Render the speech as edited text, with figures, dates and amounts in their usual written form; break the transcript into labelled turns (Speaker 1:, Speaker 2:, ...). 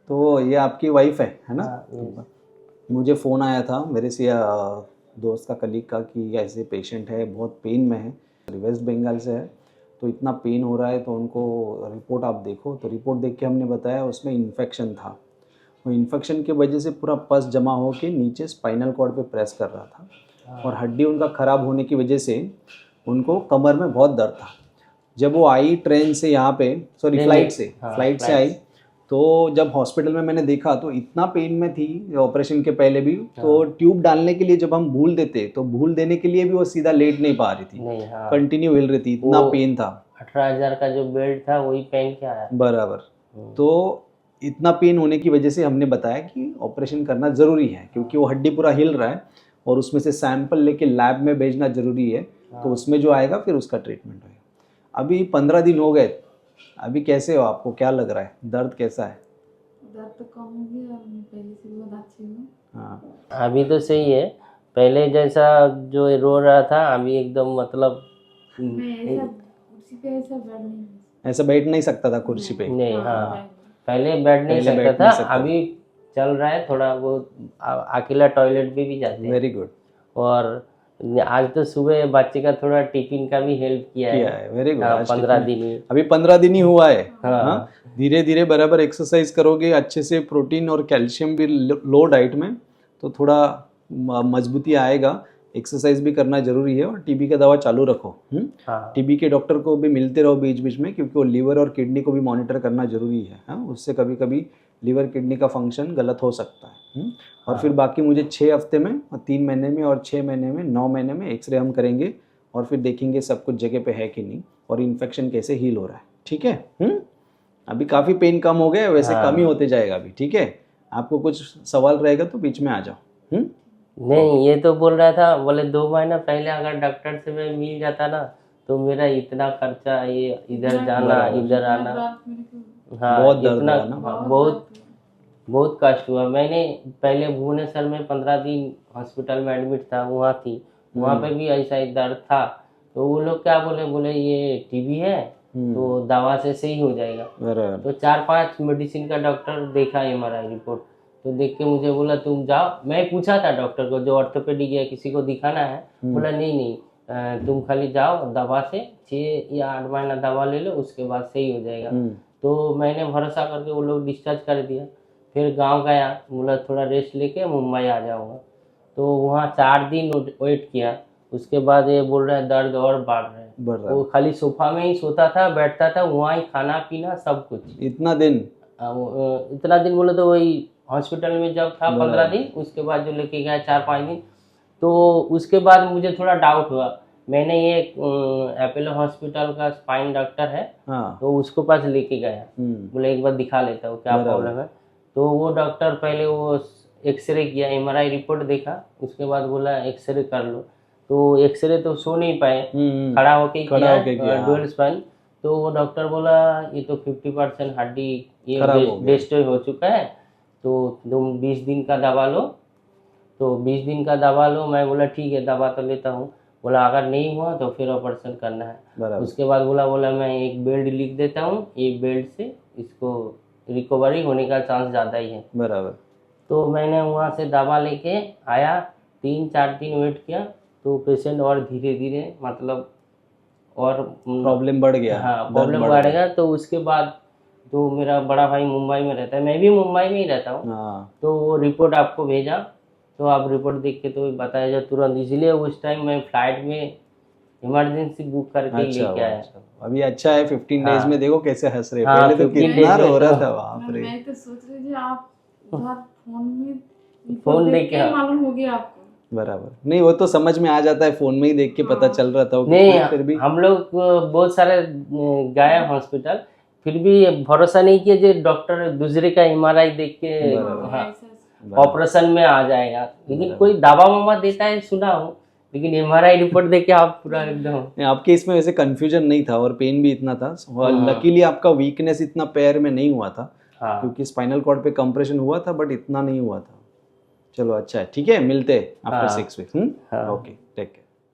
Speaker 1: तो ये आपकी वाइफ है ना?
Speaker 2: हाँ,
Speaker 1: मुझे फ़ोन आया था मेरे से दोस्त का, कलीग का, कि ऐसे पेशेंट है, बहुत पेन में है, वेस्ट बंगाल से है, तो इतना पेन हो रहा है तो उनको रिपोर्ट आप देखो। तो रिपोर्ट देख के हमने बताया उसमें इन्फेक्शन था। वो इन्फेक्शन की वजह से पूरा पस जमा हो के नीचे स्पाइनल कॉर्ड पे प्रेस कर रहा था, और हड्डी उनका ख़राब होने की वजह से उनको कमर में बहुत दर्द था। जब वो आई ट्रेन से यहाँ पे, सॉरी फ्लाइट से आई, तो जब हॉस्पिटल में मैंने देखा तो इतना पेन में थी ऑपरेशन के पहले भी। तो ट्यूब डालने के लिए जब हम भूल देते तो भूल देने के लिए भी वो सीधा लेट नहीं पा रही थी, कंटिन्यू हिल रही थी, इतना पेन था।
Speaker 2: 18,000 का जो बेल्ट था वही पहन के आया
Speaker 1: बराबर। तो इतना पेन होने की वजह से हमने बताया कि ऑपरेशन करना ज़रूरी है, क्योंकि वो हड्डी पूरा हिल रहा है और उसमें से सैंपल लेके लैब में भेजना ज़रूरी है। तो उसमें जो आएगा फिर उसका ट्रीटमेंट होगा। अभी 15 दिन हो गए, अभी कैसे हो, आपको क्या लग रहा है, दर्द कैसा है?
Speaker 3: दर्द तो कम हो गया और मैं पहले से बहुत अच्छी हूँ।
Speaker 1: हाँ,
Speaker 2: अभी तो सही है, पहले जैसा जो रो रहा था अभी एकदम मतलब
Speaker 3: मैं ऐसा कुर्सी पे
Speaker 1: ऐसा बैठ नहीं सकता था कुर्सी पे।
Speaker 2: नहीं, हाँ पहले बैठ नहीं सकता था, अभी चल रहा है थोड़ा बहुत, अकेला टॉयलेट भी जाते हैं।
Speaker 1: Very good.
Speaker 2: और आज तो सुबह बच्चे का थोड़ा टिफिन का भी हेल्प किया है।
Speaker 1: Very good.
Speaker 2: 15 दिन ही,
Speaker 1: अभी 15 दिन ही हुआ है।
Speaker 2: हाँ।
Speaker 1: धीरे धीरे बराबर एक्सरसाइज करोगे, अच्छे से प्रोटीन और कैल्शियम भी लो डाइट में, तो थोड़ा मजबूती आएगा। एक्सरसाइज भी करना जरूरी है, और टीबी का दवा चालू रखो। टीबी के डॉक्टर को भी मिलते रहो बीच बीच में, क्योंकि वो लीवर और किडनी को भी मॉनिटर करना जरूरी है। उससे कभी कभी लीवर किडनी का फंक्शन गलत हो सकता है। और फिर बाकी मुझे 6 हफ्ते में और 3 महीने में और 6 महीने में 9 महीने में एक्सरे हम करेंगे, और फिर देखेंगे सब कुछ जगह पे है कि नहीं, और इन्फेक्शन कैसे हील हो रहा है। ठीक है? अभी काफ़ी पेन कम हो गया, वैसे कम ही होते जाएगा अभी। ठीक है? आपको कुछ सवाल रहेगा तो बीच में आ जाओ।
Speaker 2: नहीं, ये तो बोल रहा था, बोले 2 महीना पहले अगर डॉक्टर से मैं मिल जाता ना तो मेरा इतना खर्चा, ये इधर जाना इधर आना, हाँ
Speaker 1: बहुत दर्द
Speaker 2: इतना
Speaker 1: हुआ ना?
Speaker 2: बहुत कष्ट हुआ। मैंने पहले भुवनेश्वर में 15 दिन हॉस्पिटल में एडमिट था, वहाँ थी, वहाँ पे भी ऐसा ही दर्द था। तो वो लोग क्या बोले ये टीबी है तो दवा से सही हो जाएगा। तो 4-5 मेडिसिन का डॉक्टर देखा MRI रिपोर्ट, तो देख के मुझे बोला तुम जाओ। मैं पूछा था डॉक्टर को जो ऑर्थोपेडिक या किसी को दिखाना है, बोला नहीं तुम खाली जाओ, दवा से 6 या 8 महीना दवा ले लो, उसके बाद सही हो जाएगा। तो मैंने भरोसा करके वो लोग डिस्चार्ज कर दिया। फिर गांव गया, बोला थोड़ा रेस्ट लेके मुंबई आ जाऊँगा। तो वहाँ 4 दिन वेट किया, उसके बाद ये बोल रहा है दर्द और बढ़ रहा है। वो खाली सोफा में ही सोता था, बैठता था, वहाँ ही खाना पीना सब कुछ।
Speaker 1: इतना दिन
Speaker 2: बोले तो वही हॉस्पिटल में जब था 15 दिन, उसके बाद जो लेके गया 4-5 दिन, तो उसके बाद मुझे थोड़ा डाउट हुआ। मैंने ये अपोलो हॉस्पिटल का स्पाइन डॉक्टर है, तो उसको पास लेके गया, बोले एक बार दिखा लेता हूँ क्या प्रॉब्लम है। तो वो डॉक्टर पहले वो एक्सरे किया, MRI रिपोर्ट देखा, उसके बाद बोला एक्सरे कर लो। तो एक्सरे तो सो नहीं पाए, खड़ा होके किया डुअल स्पाइन। तो वो डॉक्टर बोला ये तो 50% हड्डी ये डिस्ट्रॉय हो चुका है, तो तुम 20 दिन का दवा लो। तो 20 दिन का दवा लो। मैं बोला ठीक है दवा तो लेता हूँ। बोला अगर नहीं हुआ तो फिर ऑपरेशन करना है। उसके बाद बोला मैं एक बेल्ट लिख देता हूँ, ये बेल्ट से इसको रिकवरी होने का चांस ज़्यादा ही है।
Speaker 1: बराबर।
Speaker 2: तो मैंने वहाँ से दवा लेके आया, 3-4 दिन वेट किया, तो पेशेंट और धीरे धीरे मतलब और
Speaker 1: प्रॉब्लम बढ़ गया।
Speaker 2: हाँ प्रॉब्लम बढ़ गया। तो उसके बाद तो मेरा बड़ा भाई मुंबई में रहता है, मैं भी मुंबई में ही रहता हूँ। तो वो रिपोर्ट आपको भेजा, तो आप रिपोर्ट देख के तो बताया जाए तुरंत, इसलिए उस टाइम मैं फ्लाइट में इमरजेंसी बुक करके लेके आया।
Speaker 1: अभी अच्छा है 15 डेज में देखो कैसे हंस रहे। पहले तो कितना रो रहा था, बाप रे।
Speaker 3: मैं तो सोच रही थी आप
Speaker 2: फोन देख के
Speaker 3: मालूम हो गया आपको।
Speaker 1: बराबर। नहीं वो तो समझ में आ जाता है, फोन में ही देख के पता चल रहा था।
Speaker 2: नहीं फिर भी हम लोग बहुत सारे गए हॉस्पिटल, फिर भी भरोसा नहीं किया जो डॉक्टर दूसरे का MRI देख के ऑपरेशन में आ जाएगा। लेकिन कोई दवा ववा देता है सुना हूँ, लेकिन MRI रिपोर्ट देख के आप पूरा एकदम।
Speaker 1: आपके इसमें वैसे कंफ्यूजन नहीं था और पेन भी इतना था। लकीली आपका वीकनेस इतना पैर में नहीं हुआ था, क्योंकि स्पाइनल कॉर्ड पे कंप्रेशन हुआ था, बट इतना नहीं हुआ था। चलो अच्छा है, ठीक है, मिलते हैं after 6 weeks. Okay, take care.